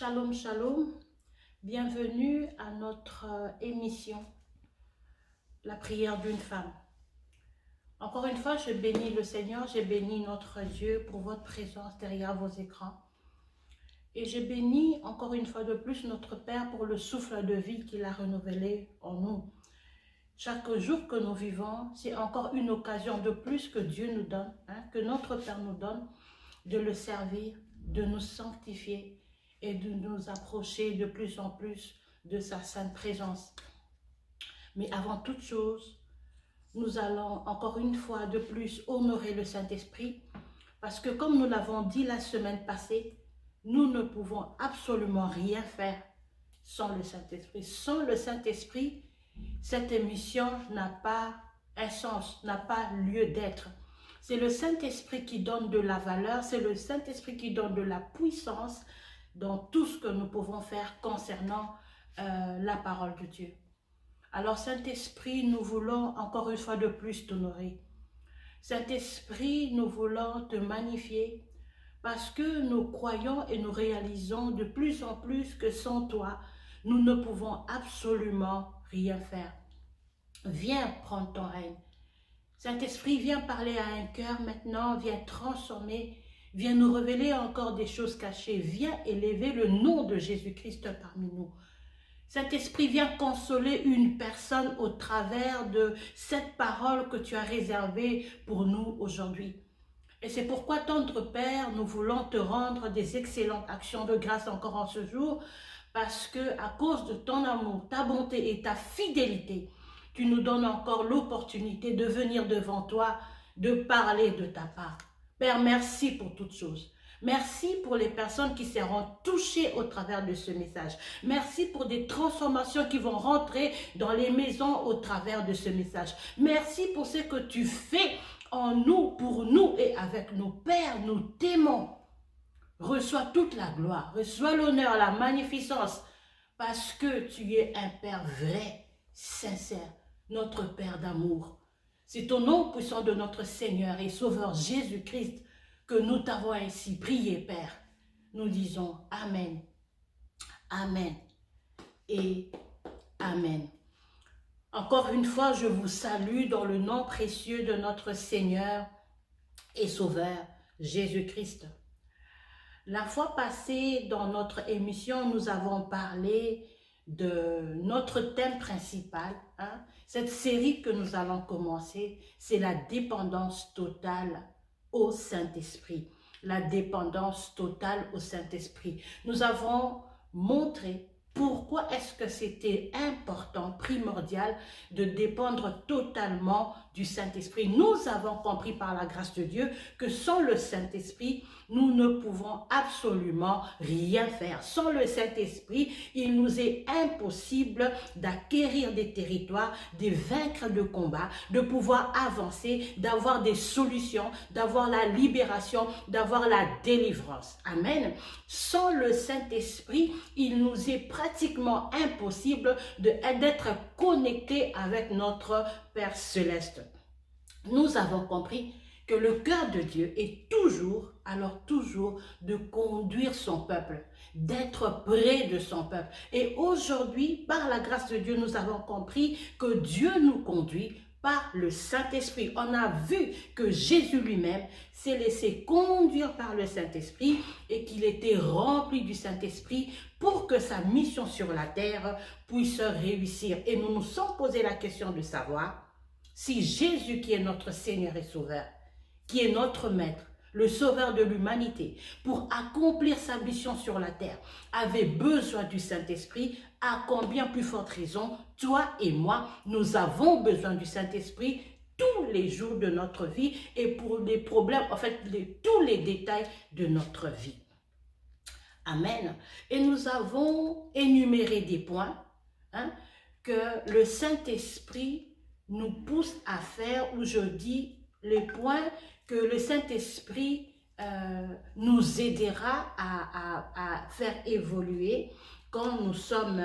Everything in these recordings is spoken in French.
Shalom, shalom. Bienvenue à notre émission, la prière d'une femme. Encore une fois, je bénis le Seigneur, je bénis notre Dieu pour votre présence derrière vos écrans. Et je bénis encore une fois de plus notre Père pour le souffle de vie qu'il a renouvelé en nous. Chaque jour que nous vivons, c'est encore une occasion de plus que Dieu nous donne, que notre Père nous donne, de le servir, de nous sanctifier et de nous approcher de plus en plus de sa sainte présence. Mais avant toute chose, nous allons encore une fois de plus honorer le Saint-Esprit, parce que comme nous l'avons dit la semaine passée, nous ne pouvons absolument rien faire sans le Saint-Esprit. Sans le Saint-Esprit, cette émission n'a pas un sens, n'a pas lieu d'être. C'est le Saint-Esprit qui donne de la valeur, c'est le Saint-Esprit qui donne de la puissance dans tout ce que nous pouvons faire concernant la parole de Dieu. Alors Saint-Esprit, nous voulons encore une fois de plus t'honorer. Saint-Esprit, nous voulons te magnifier parce que nous croyons et nous réalisons de plus en plus que sans toi, nous ne pouvons absolument rien faire. Viens prendre ton règne. Saint-Esprit, viens parler à un cœur maintenant, viens transformer, viens nous révéler encore des choses cachées, viens élever le nom de Jésus-Christ parmi nous. Saint-Esprit, viens consoler une personne au travers de cette parole que tu as réservée pour nous aujourd'hui. Et c'est pourquoi, tendre Père, nous voulons te rendre des excellentes actions de grâce encore en ce jour, parce que à cause de ton amour, ta bonté et ta fidélité, tu nous donnes encore l'opportunité de venir devant toi, de parler de ta part. Père, merci pour toutes choses. Merci pour les personnes qui seront touchées au travers de ce message. Merci pour des transformations qui vont rentrer dans les maisons au travers de ce message. Merci pour ce que tu fais en nous, pour nous et avec nous. Père, nous t'aimons. Reçois toute la gloire, reçois l'honneur, la magnificence, parce que tu es un Père vrai, sincère, notre Père d'amour. C'est au nom puissant de notre Seigneur et Sauveur Jésus-Christ que nous t'avons ainsi prié, Père. Nous disons Amen, Amen et Amen. Encore une fois, je vous salue dans le nom précieux de notre Seigneur et Sauveur Jésus-Christ. La fois passée, dans notre émission, nous avons parlé de notre thème principal. Cette série que nous allons commencer, c'est la dépendance totale au Saint-Esprit. La dépendance totale au Saint-Esprit. Nous avons montré pourquoi est-ce que c'était important, primordial, de dépendre totalement du Saint-Esprit. Nous avons compris par la grâce de Dieu que sans le Saint-Esprit, nous ne pouvons absolument rien faire. Sans le Saint-Esprit, il nous est impossible d'acquérir des territoires, de vaincre le combat, de pouvoir avancer, d'avoir des solutions, d'avoir la libération, d'avoir la délivrance. Amen. Sans le Saint-Esprit, il nous est pratiquement impossible d'être connectés avec notre Père Céleste. Nous avons compris que le cœur de Dieu est toujours, alors toujours, de conduire son peuple, d'être près de son peuple. Et aujourd'hui, par la grâce de Dieu, nous avons compris que Dieu nous conduit par le Saint-Esprit. On a vu que Jésus lui-même s'est laissé conduire par le Saint-Esprit et qu'il était rempli du Saint-Esprit pour que sa mission sur la terre puisse réussir. Et nous nous sommes posé la question de savoir si Jésus, qui est notre Seigneur et Sauveur, qui est notre Maître, le Sauveur de l'humanité, pour accomplir sa mission sur la terre, avait besoin du Saint-Esprit, à combien plus forte raison, toi et moi, nous avons besoin du Saint-Esprit tous les jours de notre vie et pour les problèmes, en fait, tous les détails de notre vie. Amen. Et nous avons énuméré des points que le Saint-Esprit nous pousse à faire, ou je dis les points que le Saint-Esprit nous aidera à faire évoluer quand nous sommes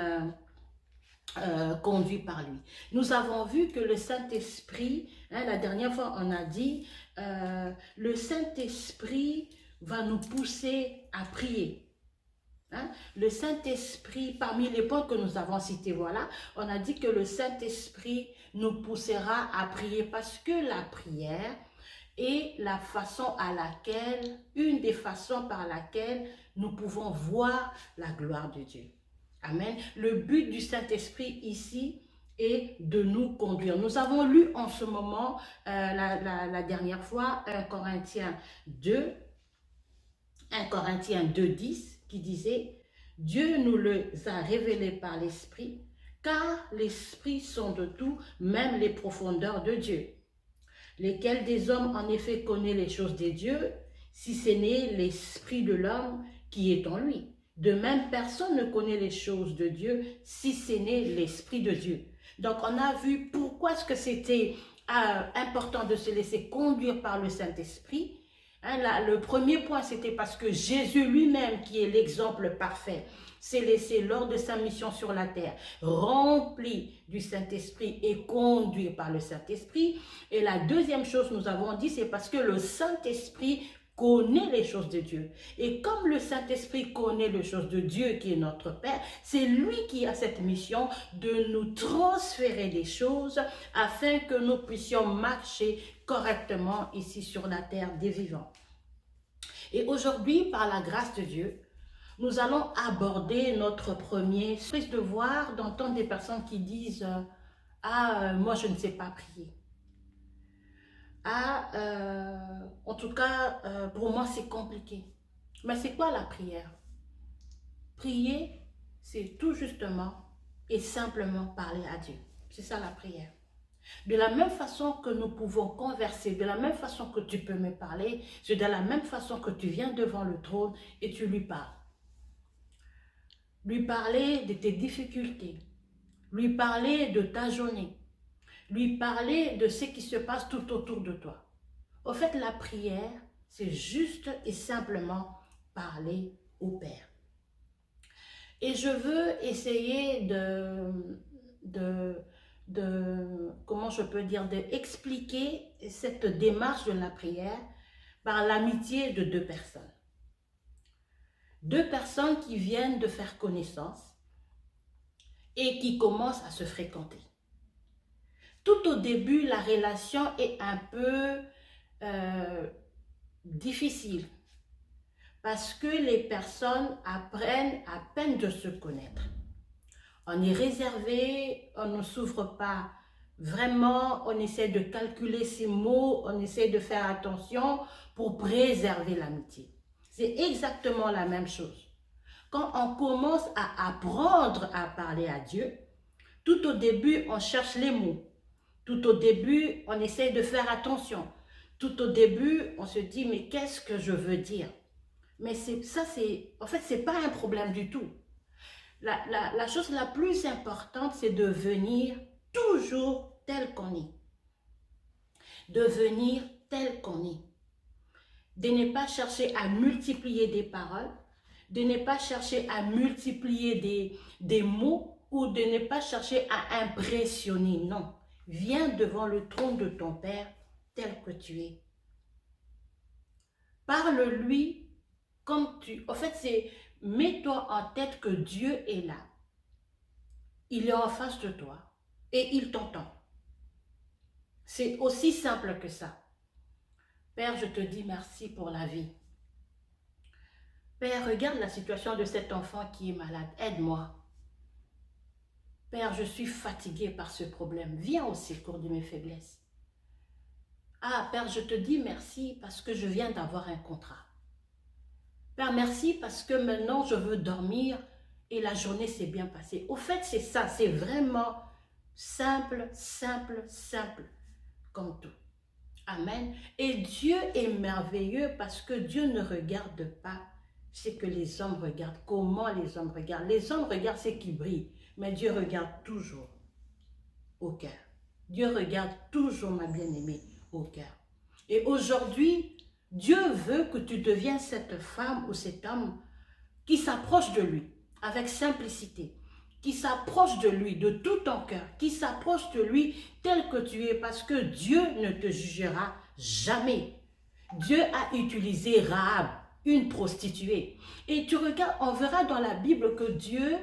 conduits par lui. Nous avons vu que le Saint-Esprit, la dernière fois on a dit, le Saint-Esprit va nous pousser à prier. Hein? Le Saint-Esprit, parmi les points que nous avons cités, voilà, on a dit que le Saint-Esprit nous poussera à prier parce que la prière est la façon à laquelle, une des façons par laquelle nous pouvons voir la gloire de Dieu. Amen. Le but du Saint-Esprit ici est de nous conduire. Nous avons lu en ce moment, la dernière fois, 1 Corinthiens 2, 10, qui disait « Dieu nous les a révélés par l'Esprit, car l'Esprit sonde tout, même les profondeurs de Dieu. Lesquels des hommes en effet connaît les choses des dieux, si ce n'est l'Esprit de l'homme qui est en lui. De même, personne ne connaît les choses de Dieu, si ce n'est l'Esprit de Dieu. » Donc, on a vu pourquoi est-ce que c'était important de se laisser conduire par le Saint-Esprit. Hein, le premier point, c'était parce que Jésus lui-même, qui est l'exemple parfait, s'est laissé lors de sa mission sur la terre, rempli du Saint-Esprit et conduit par le Saint-Esprit. Et la deuxième chose, nous avons dit, c'est parce que le Saint-Esprit connaît les choses de Dieu. Et comme le Saint-Esprit connaît les choses de Dieu qui est notre Père, c'est lui qui a cette mission de nous transférer des choses afin que nous puissions marcher correctement ici sur la terre des vivants. Et aujourd'hui, par la grâce de Dieu, nous allons aborder notre premier prise de voir, d'entendre des personnes qui disent « Ah, moi je ne sais pas prier. » Ah, en tout cas, pour moi c'est compliqué. Mais c'est quoi la prière? Prier, c'est tout justement et simplement parler à Dieu. C'est ça la prière. De la même façon que nous pouvons converser, de la même façon que tu peux me parler, c'est de la même façon que tu viens devant le trône et tu lui parles. Lui parler de tes difficultés, lui parler de ta journée, lui parler de ce qui se passe tout autour de toi. Au fait, la prière, c'est juste et simplement parler au Père. Et je veux essayer comment je peux dire, d'expliquer cette démarche de la prière par l'amitié de deux personnes. Deux personnes qui viennent de faire connaissance et qui commencent à se fréquenter. Tout au début, la relation est un peu difficile parce que les personnes apprennent à peine de se connaître. On est réservé, on ne s'ouvre pas vraiment, on essaie de calculer ses mots, on essaie de faire attention pour préserver l'amitié. C'est exactement la même chose. Quand on commence à apprendre à parler à Dieu, tout au début, on cherche les mots. Tout au début, on essaie de faire attention. Tout au début, on se dit, mais qu'est-ce que je veux dire? Mais en fait, c'est pas un problème du tout. La chose la plus importante, c'est de venir toujours tel qu'on est. De venir tel qu'on est. De ne pas chercher à multiplier des paroles, de ne pas chercher à multiplier des mots ou de ne pas chercher à impressionner. Non. Viens devant le trône de ton Père tel que tu es. Parle-lui comme tu... En fait, c'est mets-toi en tête que Dieu est là. Il est en face de toi et il t'entend. C'est aussi simple que ça. Père, je te dis merci pour la vie. Père, regarde la situation de cet enfant qui est malade. Aide-moi. Père, je suis fatiguée par ce problème. Viens au secours de mes faiblesses. Ah, Père, je te dis merci parce que je viens d'avoir un contrat. Père, merci parce que maintenant je veux dormir et la journée s'est bien passée. Au fait, c'est ça, c'est vraiment simple, simple, simple, comme tout. Amen. Et Dieu est merveilleux parce que Dieu ne regarde pas ce que les hommes regardent, comment les hommes regardent. Les hommes regardent ce qui brille, mais Dieu regarde toujours au cœur. Dieu regarde toujours, ma bien-aimée, au cœur. Et aujourd'hui, Dieu veut que tu deviennes cette femme ou cet homme qui s'approche de lui avec simplicité, qui s'approche de lui de tout ton cœur, qui s'approche de lui tel que tu es parce que Dieu ne te jugera jamais. Dieu a utilisé Rahab, une prostituée. Et tu regardes, on verra dans la Bible que Dieu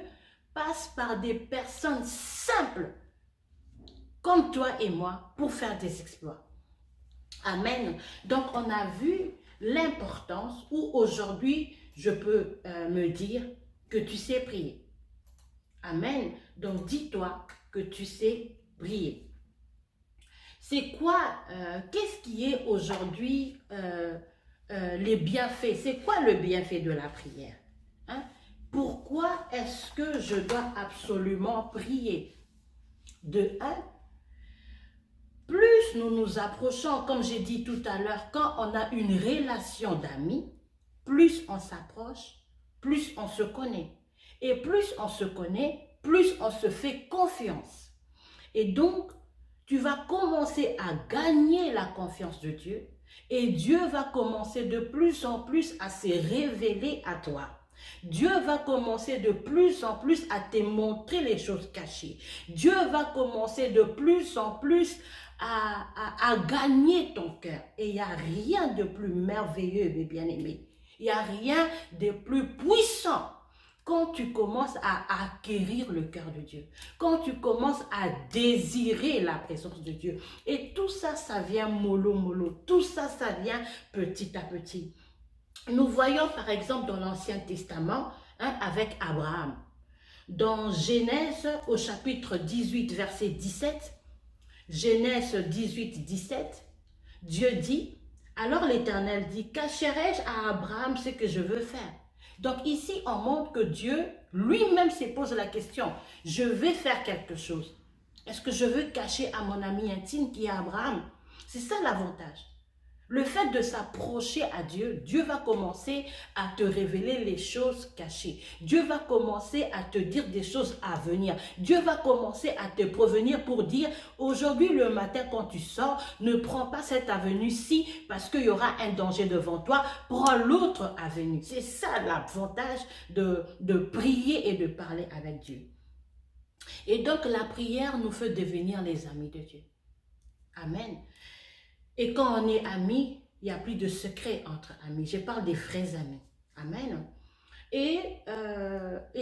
passe par des personnes simples, comme toi et moi, pour faire des exploits. Amen. Donc, on a vu l'importance où aujourd'hui, je peux me dire que tu sais prier. Amen. Donc, dis-toi que tu sais prier. C'est quoi, qu'est-ce qui est aujourd'hui les bienfaits? C'est quoi le bienfait de la prière? Hein? Pourquoi est-ce que je dois absolument prier? De un, plus nous nous approchons, comme j'ai dit tout à l'heure, quand on a une relation d'amis, plus on s'approche, plus on se connaît. Et plus on se connaît, plus on se fait confiance. Et donc, tu vas commencer à gagner la confiance de Dieu et Dieu va commencer de plus en plus à se révéler à toi. Dieu va commencer de plus en plus à te montrer les choses cachées. Dieu va commencer de plus en plus à gagner ton cœur. Et il n'y a rien de plus merveilleux, mes bien-aimés. Il n'y a rien de plus puissant quand tu commences à acquérir le cœur de Dieu, quand tu commences à désirer la présence de Dieu. Et tout ça, ça vient mollo, mollo. Tout ça, ça vient petit à petit. Nous voyons par exemple dans l'Ancien Testament, avec Abraham. Dans Genèse au chapitre 18, verset 17, Genèse 18, 17, Dieu dit, alors l'Éternel dit, cacherai-je à Abraham ce que je veux faire? Donc ici, on montre que Dieu lui-même se pose la question, je vais faire quelque chose. Est-ce que je veux cacher à mon ami intime qui est Abraham? C'est ça l'avantage. Le fait de s'approcher à Dieu, Dieu va commencer à te révéler les choses cachées. Dieu va commencer à te dire des choses à venir. Dieu va commencer à te prévenir pour dire, aujourd'hui le matin quand tu sors, ne prends pas cette avenue-ci parce qu'il y aura un danger devant toi, prends l'autre avenue. C'est ça l'avantage de prier et de parler avec Dieu. Et donc la prière nous fait devenir les amis de Dieu. Amen. Et quand on est amis, il n'y a plus de secret entre amis. Je parle des vrais amis. Amen. Et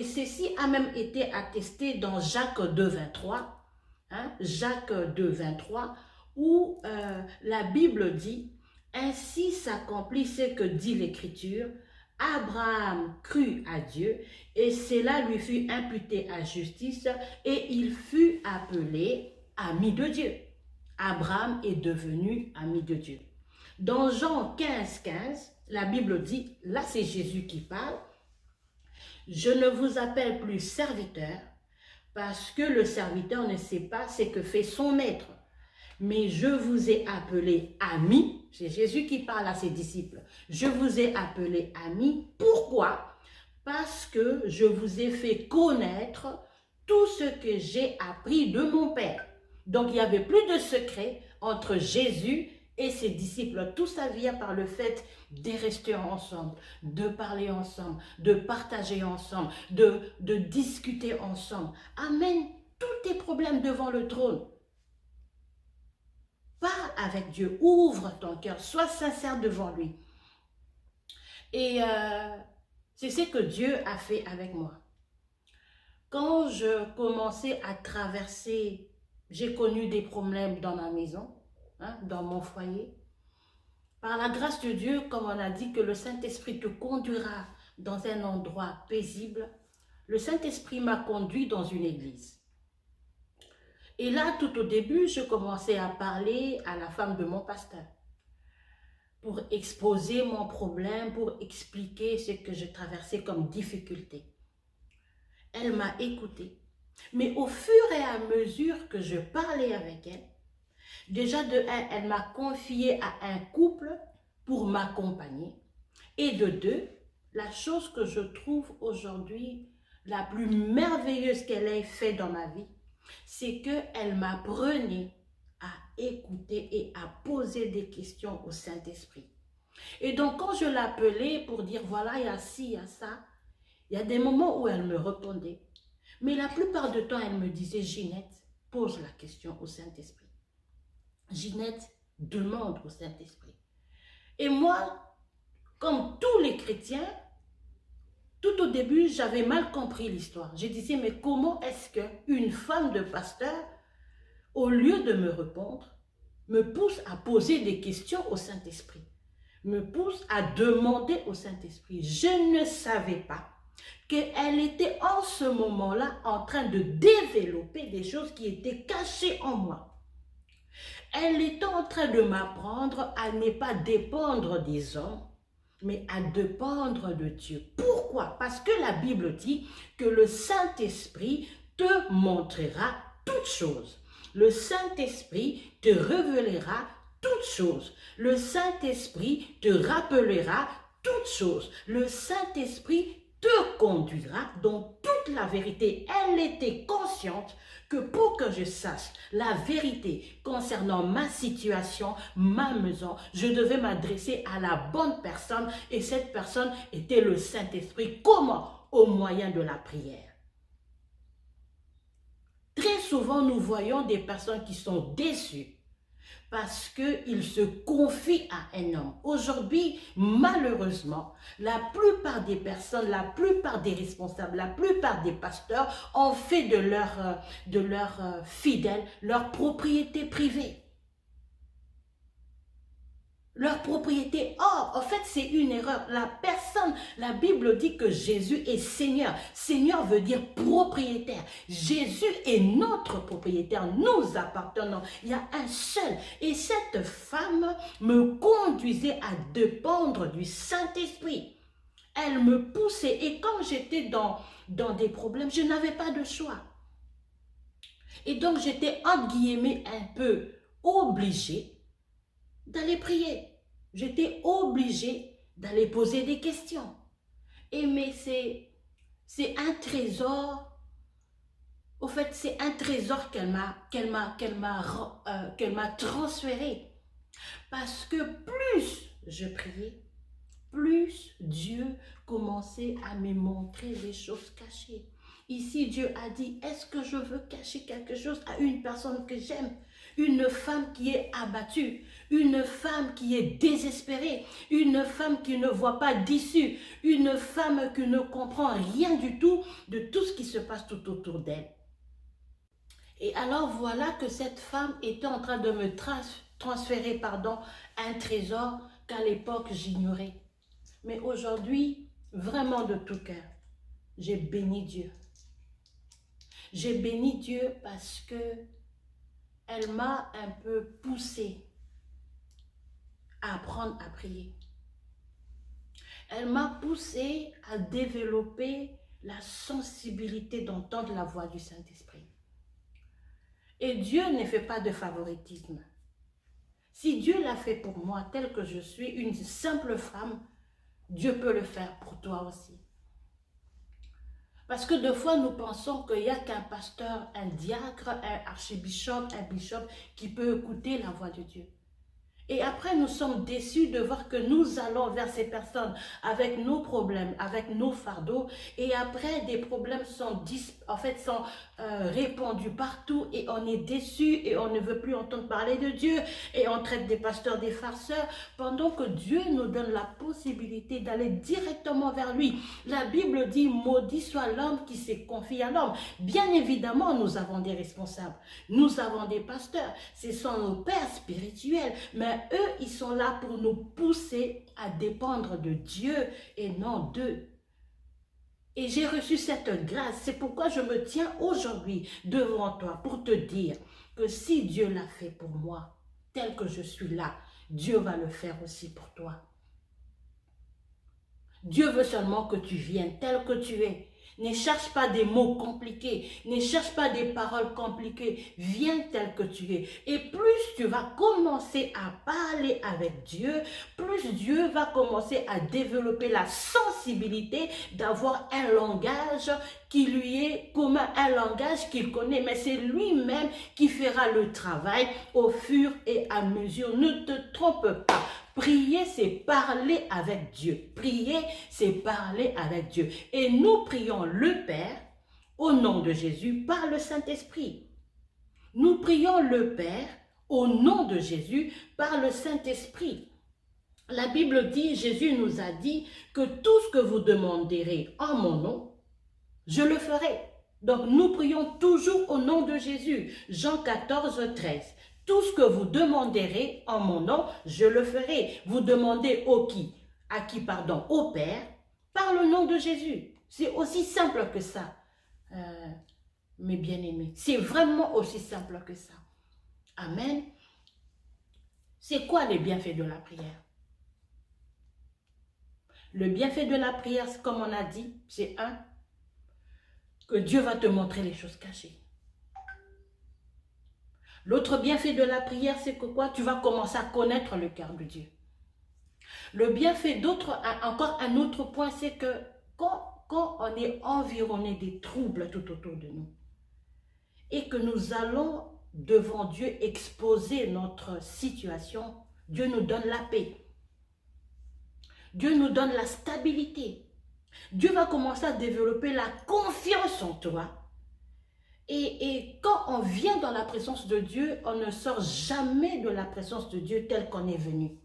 ceci a même été attesté dans Jacques 2, 23. Jacques 2, 23, où la Bible dit, « Ainsi s'accomplit ce que dit l'Écriture. Abraham crut à Dieu, et cela lui fut imputé à justice, et il fut appelé ami de Dieu. » Abraham est devenu ami de Dieu. Dans Jean 15, 15, la Bible dit, là c'est Jésus qui parle, « Je ne vous appelle plus serviteur, parce que le serviteur ne sait pas ce que fait son maître, mais je vous ai appelé ami. » C'est Jésus qui parle à ses disciples. « Je vous ai appelé ami. Pourquoi? Parce que je vous ai fait connaître tout ce que j'ai appris de mon Père. » Donc, il n'y avait plus de secret entre Jésus et ses disciples. Tout ça vient par le fait de rester ensemble, de parler ensemble, de partager ensemble, de discuter ensemble. Amène tous tes problèmes devant le trône. Parle avec Dieu, ouvre ton cœur, sois sincère devant lui. Et c'est ce que Dieu a fait avec moi. Quand je commençais à traverser, j'ai connu des problèmes dans ma maison, dans mon foyer. Par la grâce de Dieu, comme on a dit que le Saint-Esprit te conduira dans un endroit paisible, le Saint-Esprit m'a conduit dans une église. Et là, tout au début, je commençais à parler à la femme de mon pasteur pour exposer mon problème, pour expliquer ce que je traversais comme difficulté. Elle m'a écoutée. Mais au fur et à mesure que je parlais avec elle, déjà de un, elle m'a confié à un couple pour m'accompagner. Et de deux, la chose que je trouve aujourd'hui la plus merveilleuse qu'elle ait fait dans ma vie, c'est qu'elle m'apprenait à écouter et à poser des questions au Saint-Esprit. Et donc, quand je l'appelais pour dire, voilà, il y a ci, il y a ça, il y a des moments où elle me répondait. Mais la plupart du temps, elle me disait, Ginette, pose la question au Saint-Esprit. Ginette, demande au Saint-Esprit. Et moi, comme tous les chrétiens, tout au début, j'avais mal compris l'histoire. Je disais, mais comment est-ce qu'une femme de pasteur, au lieu de me répondre, me pousse à poser des questions au Saint-Esprit, me pousse à demander au Saint-Esprit. Je ne savais pas qu'elle était en ce moment-là en train de développer des choses qui étaient cachées en moi. Elle était en train de m'apprendre à ne pas dépendre des hommes, mais à dépendre de Dieu. Pourquoi? Parce que la Bible dit que le Saint-Esprit te montrera toutes choses. Le Saint-Esprit te révélera toutes choses. Le Saint-Esprit te rappellera toutes choses. Le Saint-Esprit te conduira dans toute la vérité. Elle était consciente que pour que je sache la vérité concernant ma situation, ma maison, je devais m'adresser à la bonne personne et cette personne était le Saint-Esprit. Comment? Au moyen de la prière. Très souvent, nous voyons des personnes qui sont déçues parce qu'ils se confient à un homme. Aujourd'hui, malheureusement, la plupart des personnes, la plupart des responsables, la plupart des pasteurs ont fait de leurs fidèles leur propriété privée. Leur propriété. Or, en fait, c'est une erreur. La Bible dit que Jésus est Seigneur. Seigneur veut dire propriétaire. Jésus est notre propriétaire. Nous appartenons. Il y a un seul. Et cette femme me conduisait à dépendre du Saint-Esprit. Elle me poussait. Et quand j'étais dans des problèmes, je n'avais pas de choix. Et donc, j'étais, entre guillemets, un peu obligée d'aller prier. J'étais obligée d'aller poser des questions. Et mais c'est un trésor. Au fait, c'est un trésor qu'elle m'a transféré. Parce que plus je priais, plus Dieu commençait à me montrer les choses cachées. Ici, Dieu a dit, est-ce que je veux cacher quelque chose à une personne que j'aime? Une femme qui est abattue, une femme qui est désespérée, une femme qui ne voit pas d'issue, une femme qui ne comprend rien du tout de tout ce qui se passe tout autour d'elle. Et alors voilà que cette femme était en train de me transférer un trésor qu'à l'époque j'ignorais. Mais aujourd'hui, vraiment de tout cœur, j'ai béni Dieu. J'ai béni Dieu parce que elle m'a un peu poussée à apprendre à prier. Elle m'a poussée à développer la sensibilité d'entendre la voix du Saint-Esprit. Et Dieu ne fait pas de favoritisme. Si Dieu l'a fait pour moi, tel que je suis, une simple femme, Dieu peut le faire pour toi aussi. Parce que des fois, nous pensons qu'il n'y a qu'un pasteur, un diacre, un archibishop, un bishop qui peut écouter la voix de Dieu. Et après, nous sommes déçus de voir que nous allons vers ces personnes avec nos problèmes, avec nos fardeaux. Et après, des problèmes sont répandus partout et on est déçus et on ne veut plus entendre parler de Dieu. Et on traite des pasteurs des farceurs pendant que Dieu nous donne la possibilité d'aller directement vers lui. La Bible dit, maudit soit l'homme qui s'est confié à l'homme. Bien évidemment, nous avons des responsables. Nous avons des pasteurs. Ce sont nos pères spirituels. Mais eux, ils sont là pour nous pousser à dépendre de Dieu et non d'eux. Et j'ai reçu cette grâce. C'est pourquoi je me tiens aujourd'hui devant toi pour te dire que si Dieu l'a fait pour moi, tel que je suis là, Dieu va le faire aussi pour toi. Dieu veut seulement que tu viennes tel que tu es. Ne cherche pas des mots compliqués, ne cherche pas des paroles compliquées, viens tel que tu es. Et plus tu vas commencer à parler avec Dieu, plus Dieu va commencer à développer la sensibilité d'avoir un langage qui lui est commun, un langage qu'il connaît, mais c'est lui-même qui fera le travail au fur et à mesure. Ne te trompe pas. Prier, c'est parler avec Dieu. Prier, c'est parler avec Dieu. Et nous prions le Père au nom de Jésus par le Saint-Esprit. Nous prions le Père au nom de Jésus par le Saint-Esprit. La Bible dit, Jésus nous a dit que tout ce que vous demanderez en mon nom, je le ferai. Donc nous prions toujours au nom de Jésus. Jean 14, 13. Tout ce que vous demanderez en mon nom, je le ferai. Vous demandez à qui, pardon, au Père, par le nom de Jésus. C'est aussi simple que ça, mes bien-aimés. C'est vraiment aussi simple que ça. Amen. C'est quoi les bienfaits de la prière? Le bienfait de la prière, comme on a dit, c'est que Dieu va te montrer les choses cachées. L'autre bienfait de la prière, c'est que quoi? Tu vas commencer à connaître le cœur de Dieu. Le bienfait encore un autre point, c'est que quand on est environné des troubles tout autour de nous et que nous allons devant Dieu exposer notre situation, Dieu nous donne la paix. Dieu nous donne la stabilité. Dieu va commencer à développer la confiance en toi. Et quand on vient dans la présence de Dieu, on ne sort jamais de la présence de Dieu tel qu'on est venu.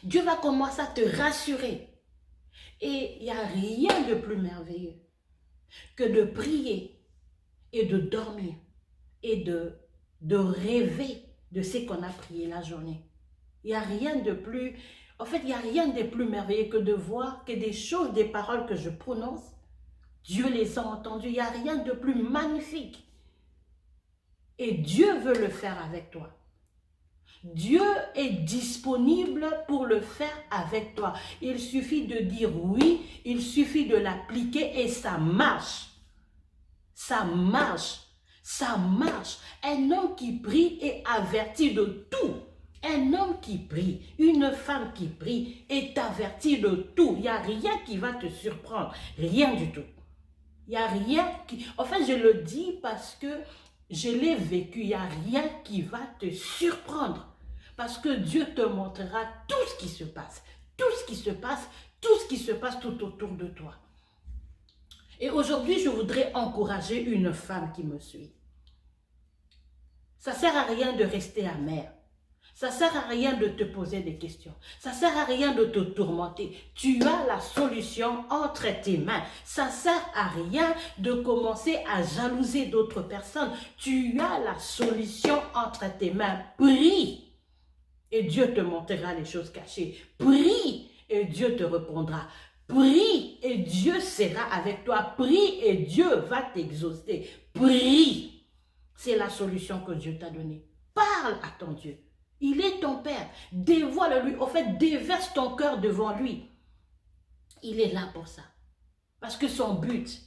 Dieu va commencer à te rassurer. Et il n'y a rien de plus merveilleux que de prier et de dormir et de rêver de ce qu'on a prié la journée. Il n'y a rien de plus... En fait, il n'y a rien de plus merveilleux que de voir que des choses, des paroles que je prononce, Dieu les a entendues. Il n'y a rien de plus magnifique. Et Dieu veut le faire avec toi. Dieu est disponible pour le faire avec toi. Il suffit de dire oui, il suffit de l'appliquer et ça marche. Ça marche. Ça marche. Un homme qui prie est averti de tout. Un homme qui prie, une femme qui prie est avertie de tout. Il n'y a rien qui va te surprendre. Rien du tout. Il n'y a rien qui... En fait, je le dis parce que je l'ai vécu. Il n'y a rien qui va te surprendre. Parce que Dieu te montrera tout ce qui se passe. Tout ce qui se passe. Tout ce qui se passe tout autour de toi. Et aujourd'hui, je voudrais encourager une femme qui me suit. Ça ne sert à rien de rester amère. Ça ne sert à rien de te poser des questions. Ça ne sert à rien de te tourmenter. Tu as la solution entre tes mains. Ça ne sert à rien de commencer à jalouser d'autres personnes. Tu as la solution entre tes mains. Prie et Dieu te montrera les choses cachées. Prie et Dieu te répondra. Prie et Dieu sera avec toi. Prie et Dieu va t'exaucer. Prie. C'est la solution que Dieu t'a donnée. Parle à ton Dieu. Il est ton Père. Dévoile-lui. En fait, déverse ton cœur devant lui. Il est là pour ça. Parce que son but,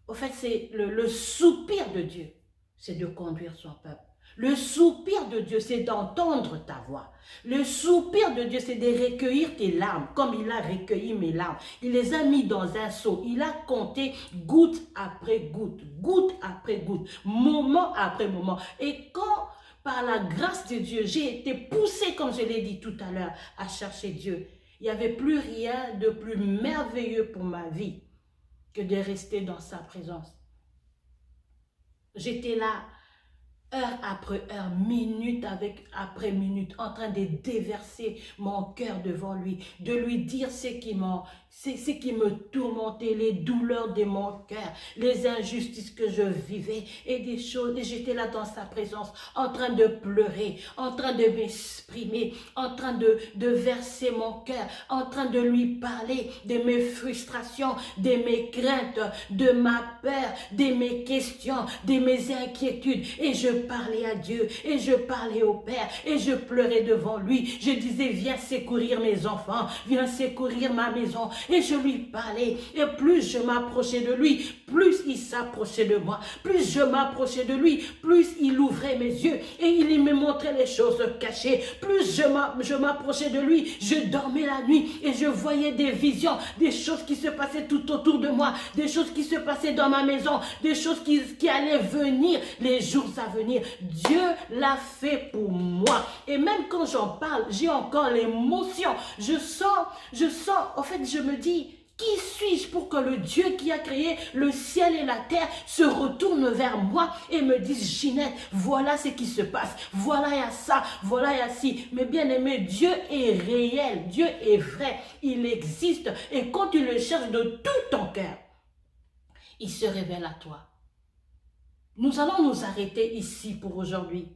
en fait, c'est le soupir de Dieu, c'est de conduire son peuple. Le soupir de Dieu, c'est d'entendre ta voix. Le soupir de Dieu, c'est de recueillir tes larmes, comme il a recueilli mes larmes. Il les a mis dans un seau. Il a compté goutte après goutte, goutte après goutte, moment après moment. Et quand, par la grâce de Dieu, j'ai été poussée, comme je l'ai dit tout à l'heure, à chercher Dieu, il n'y avait plus rien de plus merveilleux pour ma vie que de rester dans sa présence. J'étais là, heure après heure, minute après minute, en train de déverser mon cœur devant lui, de lui dire ce qui me tourmentait, les douleurs de mon cœur, les injustices que je vivais et des choses. Et j'étais là dans sa présence, en train de pleurer, en train de m'exprimer, en train de verser mon cœur, en train de lui parler de mes frustrations, de mes craintes, de ma peur, de mes questions, de mes inquiétudes. Et je parlais à Dieu, et je parlais au Père, et je pleurais devant lui. Je disais, viens secourir mes enfants, viens secourir ma maison. Et je lui parlais, et plus je m'approchais de lui, plus il s'approchait de moi. Plus je m'approchais de lui, plus il ouvrait mes yeux, et il me montrait les choses cachées. Plus je m'approchais de lui, je dormais la nuit, et je voyais des visions, des choses qui se passaient tout autour de moi, des choses qui se passaient dans ma maison, des choses qui allaient venir les jours à venir. Dieu l'a fait pour moi. Et même quand j'en parle, j'ai encore l'émotion. Je sens, en fait, je me dis, Qui suis-je pour que le Dieu qui a créé le ciel et la terre se retourne vers moi et me dise, Ginette, voilà ce qui se passe, voilà il y a ça, voilà il y a ci. Mais bien aimé, Dieu est réel, Dieu est vrai, il existe. Et quand tu le cherches de tout ton cœur, il se révèle à toi. Nous allons nous arrêter ici pour aujourd'hui.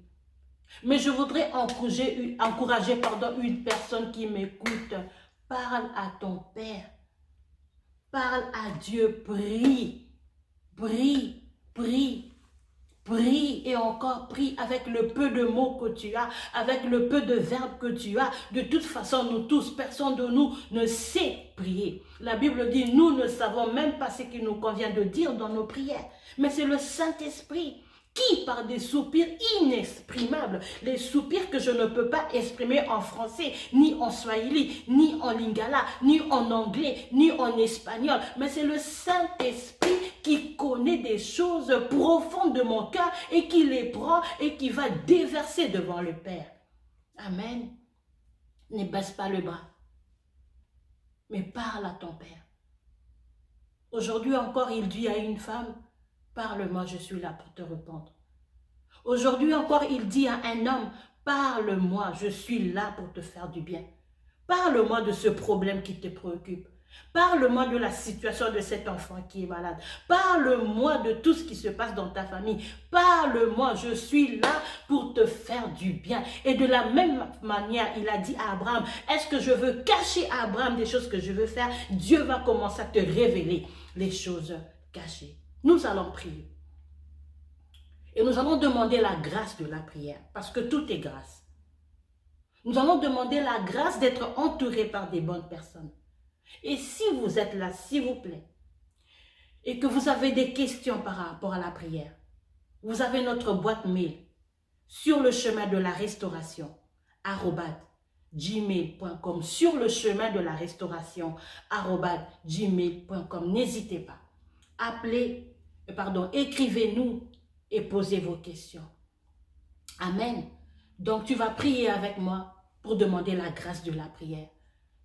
Mais je voudrais encourager une personne qui m'écoute. Parle à ton Père. Parle à Dieu, prie, prie, prie, prie et encore prie avec le peu de mots que tu as, avec le peu de verbes que tu as. De toute façon, nous tous, personne de nous ne sait prier. La Bible dit, nous ne savons même pas ce qu'il nous convient de dire dans nos prières. Mais c'est le Saint-Esprit qui, par des soupirs inexprimables, les soupirs que je ne peux pas exprimer en français, ni en swahili, ni en lingala, ni en anglais, ni en espagnol, mais c'est le Saint-Esprit qui connaît des choses profondes de mon cœur et qui les prend et qui va déverser devant le Père. Amen. Ne baisse pas le bras, mais parle à ton Père. Aujourd'hui encore, il dit à une femme, parle-moi, je suis là pour te répondre. Aujourd'hui encore, il dit à un homme, parle-moi, je suis là pour te faire du bien. Parle-moi de ce problème qui te préoccupe. Parle-moi de la situation de cet enfant qui est malade. Parle-moi de tout ce qui se passe dans ta famille. Parle-moi, je suis là pour te faire du bien. Et de la même manière, il a dit à Abraham, est-ce que je veux cacher à Abraham des choses que je veux faire? Dieu va commencer à te révéler les choses cachées. Nous allons prier. Et nous allons demander la grâce de la prière, parce que tout est grâce. Nous allons demander la grâce d'être entourés par des bonnes personnes. Et si vous êtes là, s'il vous plaît, et que vous avez des questions par rapport à la prière, vous avez notre boîte mail sur le chemin de la restauration, @gmail.com, sur le chemin de la restauration, @gmail.com. N'hésitez pas. Écrivez-nous et posez vos questions. Amen. Donc tu vas prier avec moi pour demander la grâce de la prière.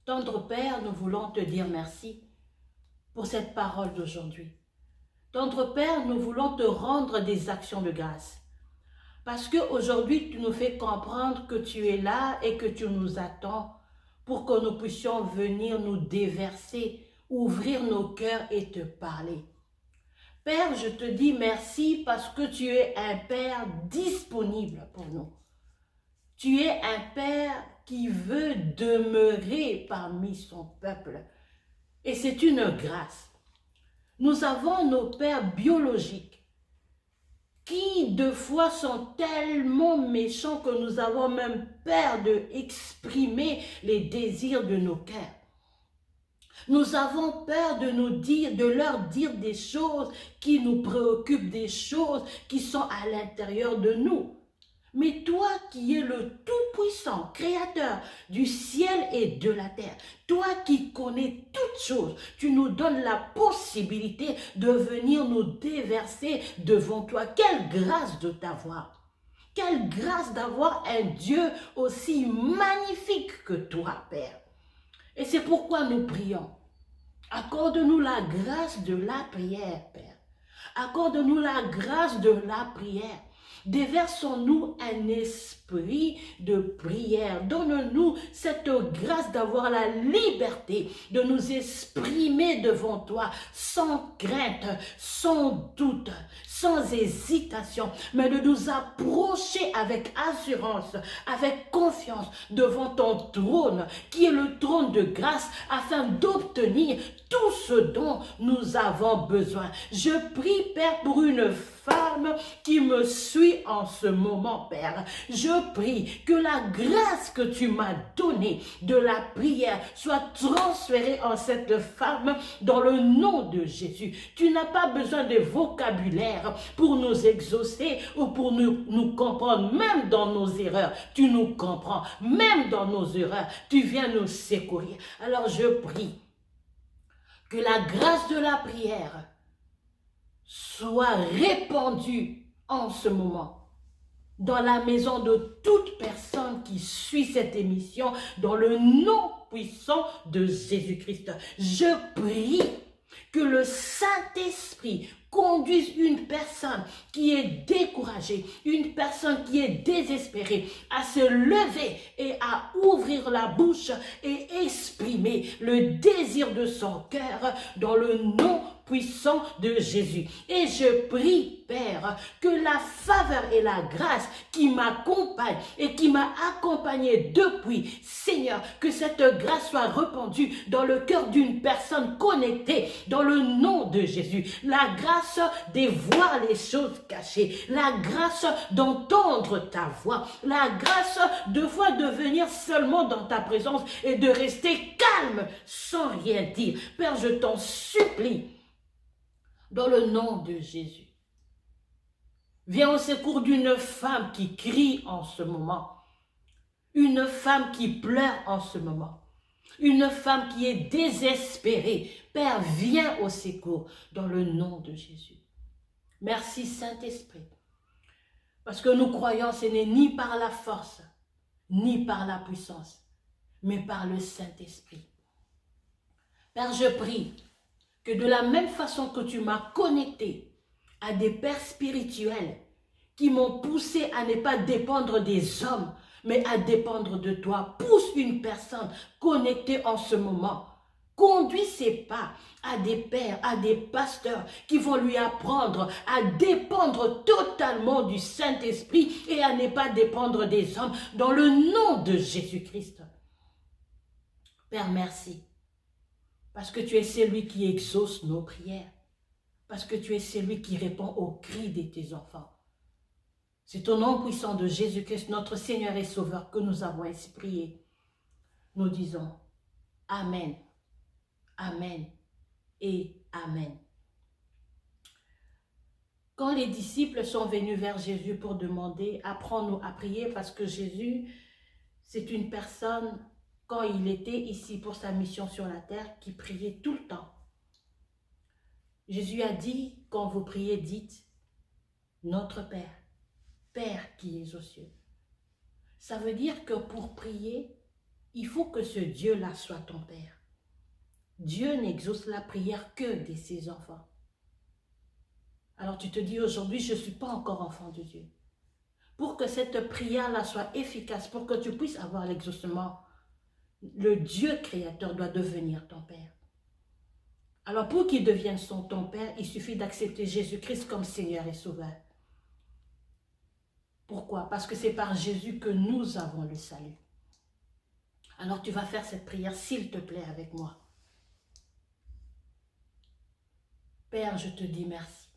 Tendre Père, nous voulons te dire merci pour cette parole d'aujourd'hui. Tendre Père, nous voulons te rendre des actions de grâce. Parce qu'aujourd'hui, tu nous fais comprendre que tu es là et que tu nous attends pour que nous puissions venir nous déverser, ouvrir nos cœurs et te parler. Père, je te dis merci parce que tu es un Père disponible pour nous. Tu es un Père qui veut demeurer parmi son peuple. Et c'est une grâce. Nous avons nos pères biologiques qui, de fois, sont tellement méchants que nous avons même peur d'exprimer les désirs de nos cœurs. Nous avons peur de leur dire des choses qui nous préoccupent, des choses qui sont à l'intérieur de nous. Mais toi qui es le Tout-Puissant, Créateur du ciel et de la terre, toi qui connais toutes choses, tu nous donnes la possibilité de venir nous déverser devant toi. Quelle grâce de t'avoir! Quelle grâce d'avoir un Dieu aussi magnifique que toi, Père! Et c'est pourquoi nous prions. Accorde-nous la grâce de la prière, Père. Accorde-nous la grâce de la prière. Déversons-nous un esprit de prière. Donne-nous cette grâce d'avoir la liberté de nous exprimer devant toi sans crainte, sans doute, sans hésitation, mais de nous approcher avec assurance, avec confiance devant ton trône qui est le trône de grâce afin d'obtenir tout ce dont nous avons besoin. Je prie, Père, pour une femme qui me suit en ce moment, Père. Je prie que la grâce que tu m'as donnée de la prière soit transférée en cette femme dans le nom de Jésus. Tu n'as pas besoin de vocabulaire pour nous exaucer ou pour nous comprendre, même dans nos erreurs. Tu nous comprends, même dans nos erreurs. Tu viens nous secourir. Alors je prie que la grâce de la prière soit répandue en ce moment dans la maison de toute personne qui suit cette émission, dans le nom puissant de Jésus-Christ. Je prie que le Saint-Esprit conduise une personne qui est découragée, une personne qui est désespérée, à se lever et à ouvrir la bouche et exprimer le désir de son cœur dans le nom puissant de Jésus. Et je prie, Père, que la faveur et la grâce qui m'accompagnent et qui m'a accompagné depuis, Seigneur, que cette grâce soit répandue dans le cœur d'une personne connectée dans le nom de Jésus. La grâce de voir les choses cachées, la grâce d'entendre ta voix, la grâce de fois de venir seulement dans ta présence et de rester calme sans rien dire. Père, je t'en supplie, dans le nom de Jésus. Viens au secours d'une femme qui crie en ce moment, une femme qui pleure en ce moment, une femme qui est désespérée. Père, viens au secours dans le nom de Jésus. Merci Saint-Esprit, parce que nous croyons ce n'est ni par la force, ni par la puissance, mais par le Saint-Esprit. Père, je prie que de la même façon que tu m'as connecté à des pères spirituels qui m'ont poussé à ne pas dépendre des hommes, mais à dépendre de toi, pousse une personne connectée en ce moment. Conduis ses pas à des pères, à des pasteurs qui vont lui apprendre à dépendre totalement du Saint-Esprit et à ne pas dépendre des hommes dans le nom de Jésus-Christ. Père, merci. Parce que tu es celui qui exauce nos prières. Parce que tu es celui qui répond aux cris de tes enfants. C'est au nom puissant de Jésus-Christ, notre Seigneur et Sauveur, que nous avons ainsi prié. Nous disons Amen, Amen et Amen. Quand les disciples sont venus vers Jésus pour demander, apprends-nous à prier, parce que Jésus, c'est une personne, quand il était ici pour sa mission sur la terre, qui priait tout le temps. Jésus a dit, quand vous priez, dites, notre Père, Père qui es aux cieux. Ça veut dire que pour prier, il faut que ce Dieu-là soit ton Père. Dieu n'exauce la prière que de ses enfants. Alors tu te dis aujourd'hui, je ne suis pas encore enfant de Dieu. Pour que cette prière-là soit efficace, pour que tu puisses avoir l'exaucement, le Dieu créateur doit devenir ton Père. Alors pour qu'il devienne ton Père, il suffit d'accepter Jésus-Christ comme Seigneur et Sauveur. Pourquoi? Parce que c'est par Jésus que nous avons le salut. Alors tu vas faire cette prière, s'il te plaît, avec moi. Père, je te dis merci.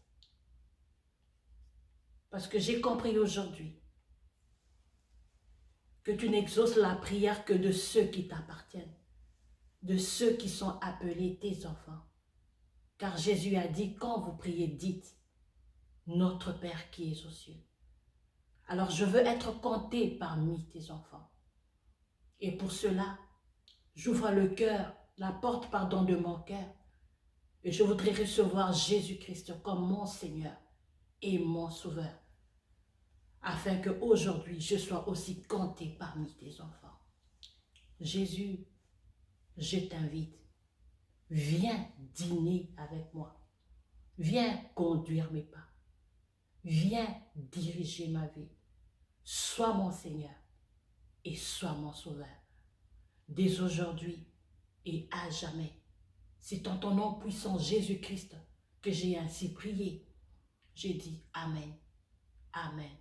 Parce que j'ai compris aujourd'hui que tu n'exauces la prière que de ceux qui t'appartiennent, de ceux qui sont appelés tes enfants. Car Jésus a dit, quand vous priez, dites, notre Père qui est aux cieux. Alors je veux être compté parmi tes enfants. Et pour cela, j'ouvre le cœur, la porte, de mon cœur. Et je voudrais recevoir Jésus-Christ comme mon Seigneur et mon Sauveur. Afin qu'aujourd'hui, je sois aussi compté parmi tes enfants. Jésus, je t'invite. Viens dîner avec moi. Viens conduire mes pas. Viens diriger ma vie. Sois mon Seigneur et sois mon Sauveur. Dès aujourd'hui et à jamais. C'est en ton nom puissant Jésus-Christ que j'ai ainsi prié. J'ai dit Amen, Amen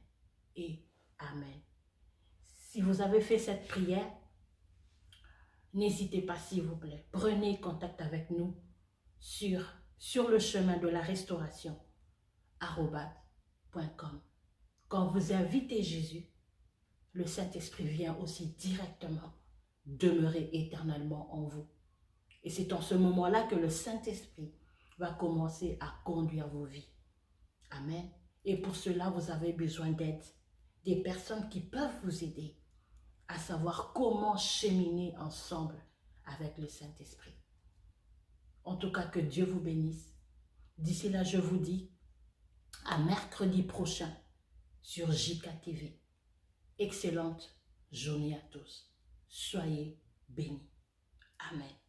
et Amen. Si vous avez fait cette prière, n'hésitez pas s'il vous plaît. Prenez contact avec nous sur le chemin de la restauration @.com. Quand vous invitez Jésus, le Saint-Esprit vient aussi directement demeurer éternellement en vous. Et c'est en ce moment-là que le Saint-Esprit va commencer à conduire vos vies. Amen. Et pour cela, vous avez besoin d'aide. Des personnes qui peuvent vous aider à savoir comment cheminer ensemble avec le Saint-Esprit. En tout cas, que Dieu vous bénisse. D'ici là, je vous dis à mercredi prochain sur JKTV. Excellente journée à tous. Soyez bénis. Amen.